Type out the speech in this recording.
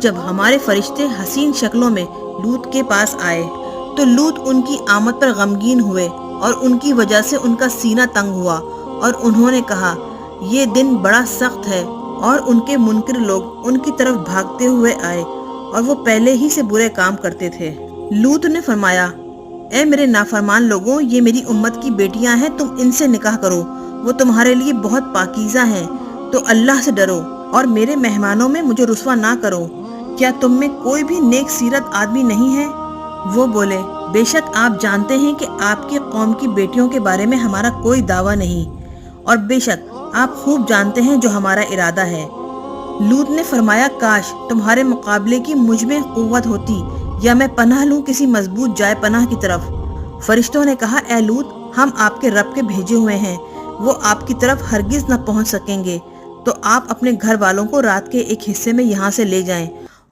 جب ہمارے فرشتے حسین شکلوں میں لوط کے پاس آئے تو لوط ان کی آمد پر غمگین ہوئے اور ان کی وجہ سے ان کا سینہ تنگ ہوا، اور انہوں نے کہا یہ دن بڑا سخت ہے، اور ان کے منکر لوگ ان کی طرف بھاگتے ہوئے آئے اور وہ پہلے ہی سے برے کام کرتے تھے۔ لوط نے فرمایا اے میرے نافرمان لوگوں، یہ میری امت کی بیٹیاں ہیں، تم ان سے نکاح کرو، وہ تمہارے لیے بہت پاکیزہ ہیں، تو اللہ سے ڈرو اور میرے مہمانوں میں مجھے رسوا نہ کرو۔ کیا تم میں کوئی بھی نیک سیرت آدمی نہیں ہے؟ وہ بولے بے شک آپ جانتے ہیں کہ آپ کی قوم کی بیٹیوں کے بارے میں ہمارا کوئی دعویٰ نہیں، اور بے شک آپ خوب جانتے ہیں جو ہمارا ارادہ ہے۔ لوط نے فرمایا کاش تمہارے مقابلے کی مجھ میں قوت ہوتی، یا میں پناہ لوں کسی مضبوط جائے پناہ کی طرف۔ فرشتوں نے کہا اے لوط، ہم آپ کے رب کے بھیجے ہوئے ہیں، وہ آپ کی طرف ہرگز نہ پہنچ سکیں گے، تو آپ اپنے گھر والوں کو رات کے ایک حصے میں یہاں سے لے جائیں